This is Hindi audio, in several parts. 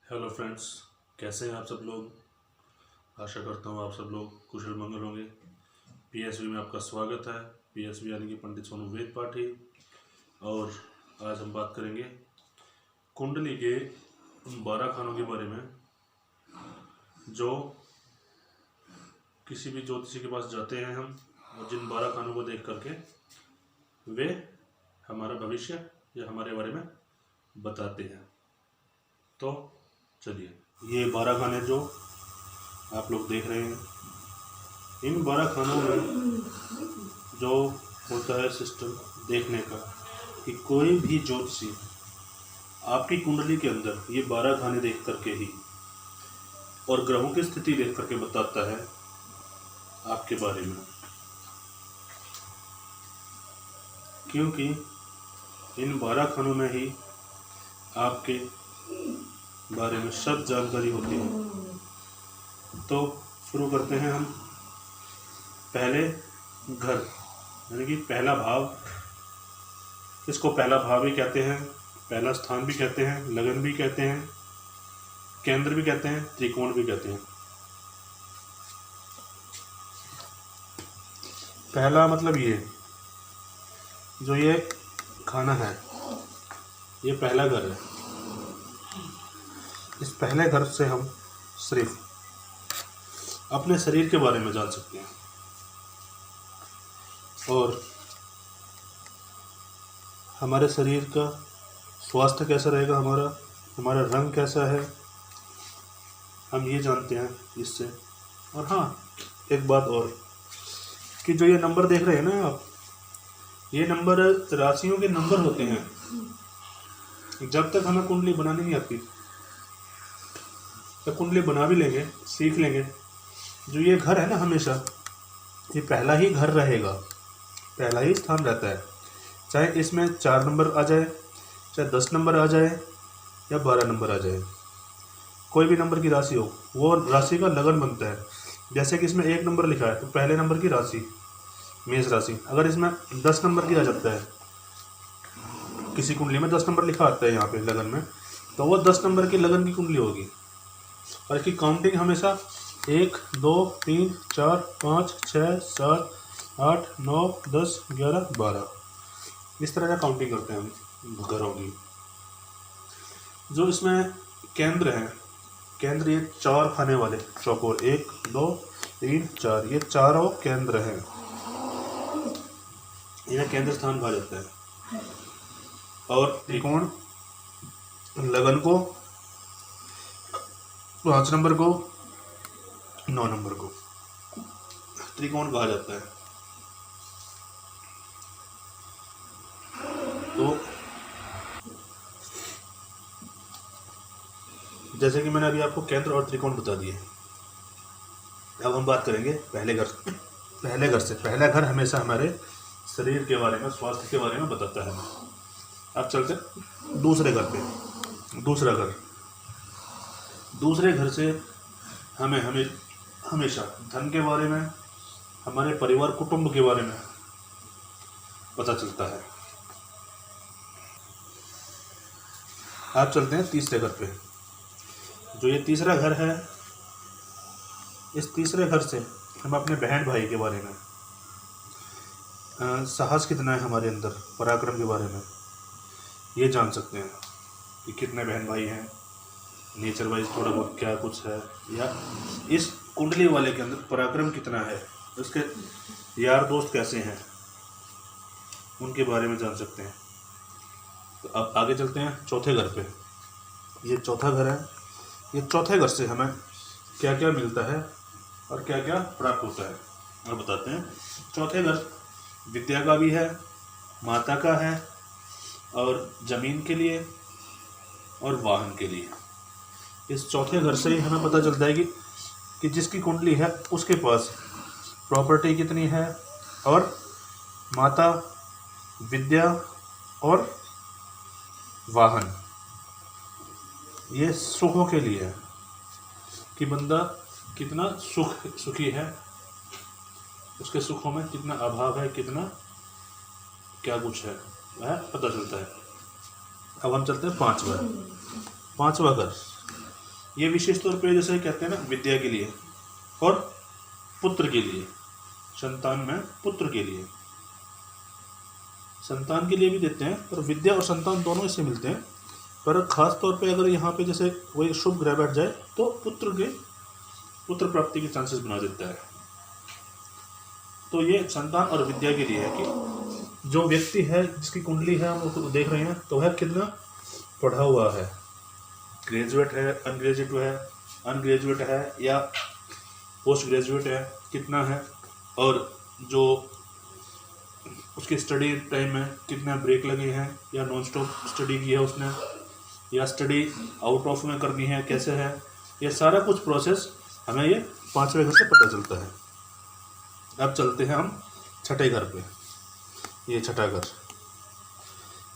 हेलो फ्रेंड्स, कैसे हैं आप सब लोग। आशा करता हूँ आप सब लोग कुशल मंगल होंगे। पीएसवी में आपका स्वागत है। पीएसवी यानी कि पंडित सोनू वेद पाठी। और आज हम बात करेंगे कुंडली के उन 12 खानों के बारे में जो किसी भी ज्योतिषी के पास जाते हैं हम, और जिन 12 खानों को देख करके वे हमारा भविष्य या हमारे बारे में बताते हैं। तो चलिए, ये 12 खाने जो आप लोग देख रहे हैं, इन 12 खानों में जो होता है सिस्टम देखने का कि कोई भी ज्योतिषी आपकी कुंडली के अंदर ये 12 खाने देख करके ही और ग्रहों की स्थिति देख करके बताता है आपके बारे में, क्योंकि इन 12 खानों में ही आपके बारे में सब जानकारी होती है। तो शुरू करते हैं हम। पहले घर यानी कि पहला भाव, इसको पहला भाव भी कहते हैं, पहला स्थान भी कहते हैं, लगन भी कहते हैं, केंद्र भी कहते हैं, त्रिकोण भी कहते हैं। पहला मतलब ये जो ये खाना है, ये पहला घर है। इस पहले घर से हम सिर्फ अपने शरीर के बारे में जान सकते हैं और हमारे शरीर का स्वास्थ्य कैसा रहेगा, हमारा रंग कैसा है, हम ये जानते हैं इससे। और हाँ, एक बात और कि जो ये नंबर देख रहे हैं ना आप, ये नंबर राशियों के नंबर होते हैं। जब तक हमें कुंडली बनानी नहीं आती, तो कुंडली बना भी लेंगे, सीख लेंगे, जो ये घर है ना, हमेशा ये पहला ही घर रहेगा, पहला ही स्थान रहता है। चाहे इसमें 4 नंबर आ जाए, चाहे 10 नंबर आ जाए या 12 नंबर आ जाए, कोई भी नंबर की राशि हो, वो राशि का लगन बनता है। जैसे कि इसमें 1 नंबर लिखा है तो पहले नंबर की राशि मेष राशि। अगर इसमें 10 नंबर की आ जाता है, किसी कुंडली में 10 नंबर लिखा आता है यहाँ पे लगन में, तो वो 10 नंबर की लगन की कुंडली होगी। और इसकी काउंटिंग हमेशा 1 2 3 4 5 6 7 8 9 10 11 12 इस तरह का काउंटिंग करते हैं हम घरों की। जो इसमें केंद्र है, केंद्र ये 4 खाने वाले चौकोर, 1 2 3 4, ये चारों केंद्र हैं, इन्हें केंद्र स्थान कहा जाता है। और त्रिकोण लगन को, 5 नंबर को, 9 नंबर को त्रिकोण कहा जाता है। तो जैसे कि मैंने अभी आपको केंद्र और त्रिकोण बता दिए, अब हम बात करेंगे पहले घर से। पहला घर हमेशा हमारे शरीर के बारे में, स्वास्थ्य के बारे में बताता है। अब चलते दूसरे घर पे। दूसरे घर से हमें हमेशा धन के बारे में, हमारे परिवार कुटुंब के बारे में पता चलता है। आप चलते हैं तीसरे घर पे। जो ये तीसरा घर है, इस तीसरे घर से हम अपने बहन भाई के बारे में, साहस कितना है हमारे अंदर, पराक्रम के बारे में ये जान सकते हैं कि कितने बहन भाई हैं, नेचर वाइज थोड़ा बहुत क्या कुछ है, या इस कुंडली वाले के अंदर पराक्रम कितना है, उसके यार दोस्त कैसे हैं, उनके बारे में जान सकते हैं। तो अब आगे चलते हैं चौथे घर पे। ये चौथा घर है। ये चौथे घर से हमें क्या क्या मिलता है और क्या क्या प्राप्त होता है, और बताते हैं। चौथे घर विद्या का भी है, माता का है, और जमीन के लिए और वाहन के लिए। इस चौथे घर से ही हमें पता चलता है कि जिसकी कुंडली है उसके पास प्रॉपर्टी कितनी है, और माता, विद्या और वाहन, ये सुखों के लिए है कि बंदा कितना सुखी है, उसके सुखों में कितना अभाव है, कितना क्या कुछ है, वह पता चलता है। अब हम चलते हैं पांचवा घर। ये विशेष तौर पे जैसे कहते हैं ना विद्या के लिए और पुत्र के लिए, संतान में पुत्र के लिए, संतान के लिए भी देते हैं, पर विद्या और संतान दोनों इससे मिलते हैं। पर खास तौर पे अगर यहाँ पे जैसे वही शुभ ग्रह बैठ जाए तो पुत्र प्राप्ति के चांसेस बना देता है। तो ये संतान और विद्या के लिए है कि जो व्यक्ति है जिसकी कुंडली है हम उसको देख रहे हैं तो वह कितना पढ़ा हुआ है, ग्रेजुएट है, अनग्रेजुएट है या पोस्ट ग्रेजुएट है, कितना है, और जो उसकी स्टडी टाइम में कितना ब्रेक लगे हैं या नॉन स्टॉप स्टडी की है उसने, या स्टडी आउट ऑफ में करनी है, कैसे है, ये सारा कुछ प्रोसेस हमें ये 5वें घर से पता चलता है। अब चलते हैं हम छठे घर पे। ये छठा घर,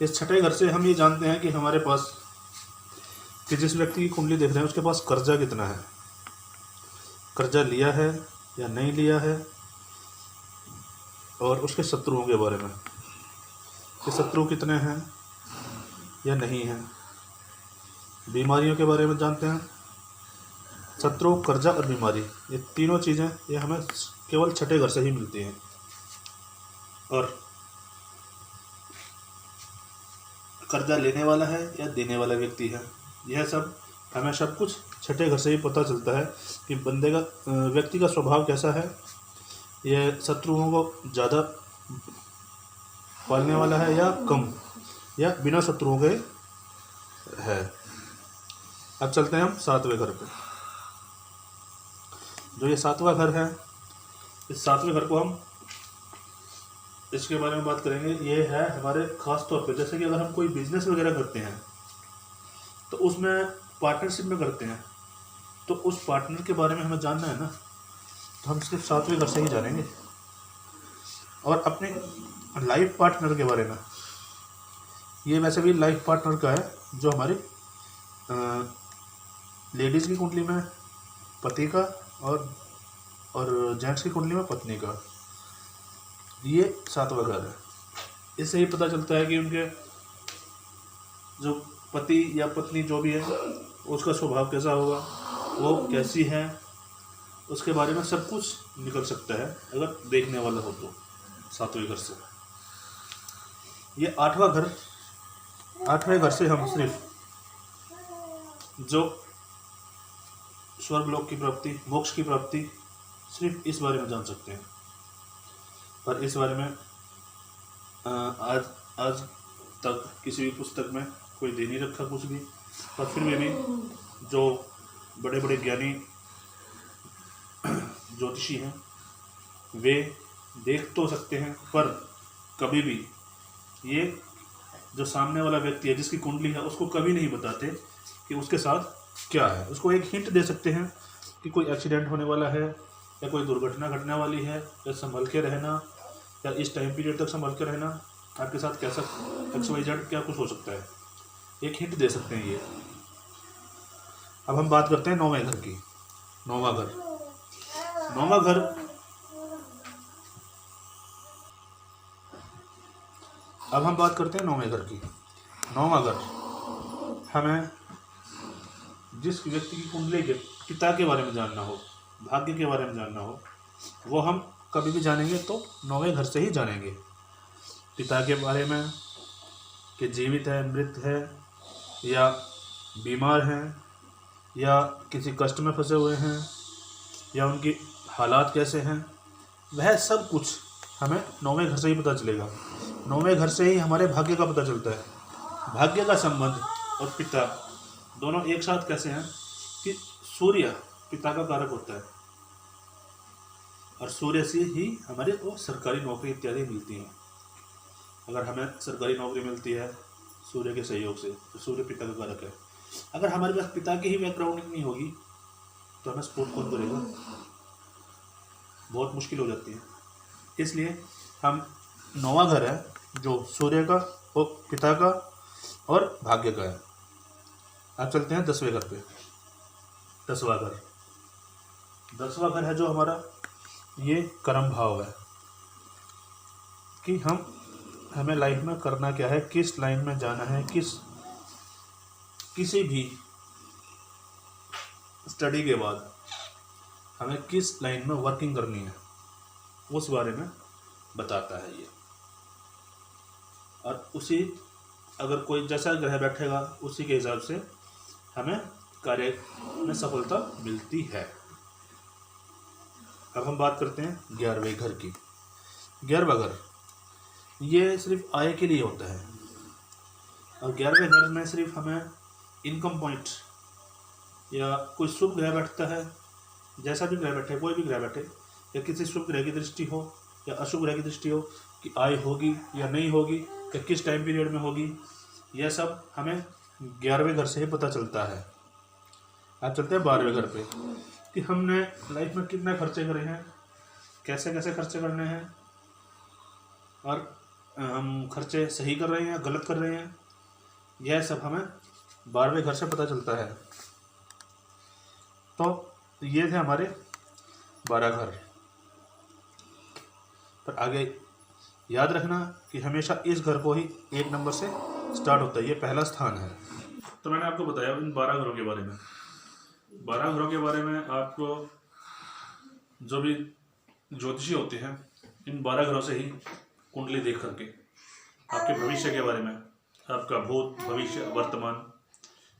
इस छठे घर से हम ये जानते हैं कि हमारे पास कि जिस व्यक्ति की कुंडली देख रहे हैं उसके पास कर्जा कितना है, कर्जा लिया है या नहीं लिया है, और उसके शत्रुओं के बारे में कि शत्रु कितने हैं या नहीं हैं, बीमारियों के बारे में जानते हैं। शत्रु, कर्जा और बीमारी, ये तीनों चीज़ें ये हमें केवल छठे घर से ही मिलती हैं। और कर्जा लेने वाला है या देने वाला व्यक्ति है, यह सब हमें सब कुछ छठे घर से ही पता चलता है कि बंदे का व्यक्ति का स्वभाव कैसा है, यह शत्रुओं को ज़्यादा पालने वाला है या कम, या बिना शत्रुओं के है। अब चलते हैं हम 7वें घर पे। जो ये 7वां घर है, इस 7वें घर को हम इसके बारे में बात करेंगे। ये है हमारे खास तौर पे, जैसे कि अगर हम कोई बिजनेस वगैरह करते हैं तो उसमें पार्टनरशिप में करते हैं, तो उस पार्टनर के बारे में हमें जानना है ना, तो हम सिर्फ 7वें घर से ही जानेंगे। और अपने लाइफ पार्टनर के बारे में, ये वैसे भी लाइफ पार्टनर का है जो हमारी लेडीज़ की कुंडली में पति का और जेंट्स की कुंडली में पत्नी का, ये 7वां घर है। इससे ही पता चलता है कि उनके जो पति या पत्नी जो भी है उसका स्वभाव कैसा होगा, वो कैसी है, उसके बारे में सब कुछ निकल सकता है अगर देखने वाला हो तो 7वें घर से। ये 8वां घर, 8वें घर से हम सिर्फ जो स्वर्गलोक की प्राप्ति, मोक्ष की प्राप्ति, सिर्फ इस बारे में जान सकते हैं। पर इस बारे में आज तक किसी भी पुस्तक में कोई दे नहीं रखा कुछ भी। पर फिर भी जो बड़े बड़े ज्ञानी ज्योतिषी हैं वे देख तो सकते हैं, पर कभी भी ये जो सामने वाला व्यक्ति है जिसकी कुंडली है उसको कभी नहीं बताते कि उसके साथ क्या है। उसको एक हिंट दे सकते हैं कि कोई एक्सीडेंट होने वाला है या कोई दुर्घटना घटने वाली है, या संभल के रहना, या इस टाइम पीरियड तक संभल के रहना, आपके साथ कैसा XYZ क्या कुछ हो सकता है, एक हिंट दे सकते हैं ये। अब हम बात करते हैं 9वें घर की। 9वां घर, 9वां घर अब हम बात करते हैं 9वें घर की। 9वां घर हमें जिस व्यक्ति की कुंडली के पिता के बारे में जानना हो, भाग्य के बारे में जानना हो, वो हम कभी भी जानेंगे तो 9वें घर से ही जानेंगे। पिता के बारे में कि जीवित है, मृत है, या बीमार हैं, या किसी कष्ट में फंसे हुए हैं, या उनकी हालात कैसे हैं, वह सब कुछ हमें 9वें घर से ही पता चलेगा। 9वें घर से ही हमारे भाग्य का पता चलता है। भाग्य का संबंध और पिता दोनों एक साथ कैसे हैं कि सूर्य पिता का कारक होता है, और सूर्य से ही हमारे को सरकारी नौकरी इत्यादि मिलती हैं। अगर हमें सरकारी नौकरी मिलती है सूर्य के सहयोग से, तो सूर्य पिता का कारक है। अगर हमारे पास पिता की ही बैकग्राउंड नहीं होगी तो हमें सपोर्ट कौन करेगा, बहुत मुश्किल हो जाती है। इसलिए हम 9वां घर है जो सूर्य का और पिता का और भाग्य का है। अब चलते हैं 10वें घर पे। 10वां घर, 10वां घर है जो हमारा ये कर्म भाव है कि हमें लाइफ में करना क्या है, किस लाइन में जाना है, किसी भी स्टडी के बाद हमें किस लाइन में वर्किंग करनी है उस बारे में बताता है ये। और उसी अगर कोई जैसा ग्रह बैठेगा उसी के हिसाब से हमें कार्य में सफलता मिलती है। अब हम बात करते हैं 11वें घर की। 11वां घर ये सिर्फ आय के लिए होता है, और 11वें घर में सिर्फ हमें इनकम पॉइंट या कोई शुभ ग्रह बैठता है, जैसा भी ग्रह बैठे, कोई भी ग्रह बैठे, या किसी शुभ ग्रह की दृष्टि हो या अशुभ ग्रह की दृष्टि हो कि आय होगी या नहीं होगी या किस टाइम पीरियड में होगी, यह सब हमें 11वें घर से ही पता चलता है। अब चलते हैं 12वें घर पे कि हमने लाइफ में कितने खर्चे करे हैं, कैसे कैसे खर्चे करने हैं, और हम खर्चे सही कर रहे हैं या गलत कर रहे हैं, यह सब हमें 12वें घर से पता चलता है। तो ये थे हमारे 12 घर। पर आगे याद रखना कि हमेशा इस घर को ही 1 नंबर से स्टार्ट होता है, ये पहला स्थान है। तो मैंने आपको बताया इन 12 घरों के बारे में। 12 घरों के बारे में आपको जो भी ज्योतिषी होते हैं इन 12 घरों से ही कुंडली देख करके आपके भविष्य के बारे में, आपका भूत भविष्य वर्तमान,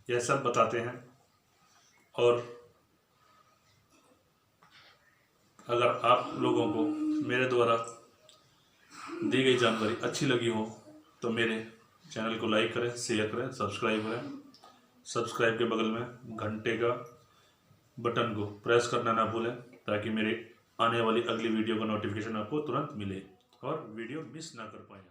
यह सब बताते हैं। और अगर आप लोगों को मेरे द्वारा दी गई जानकारी अच्छी लगी हो तो मेरे चैनल को लाइक करें, शेयर करें, सब्सक्राइब करें। सब्सक्राइब के बगल में घंटे का बटन को प्रेस करना ना भूलें, ताकि मेरे आने वाली अगली वीडियो का नोटिफिकेशन आपको तुरंत मिले और वीडियो मिस ना कर पाएं।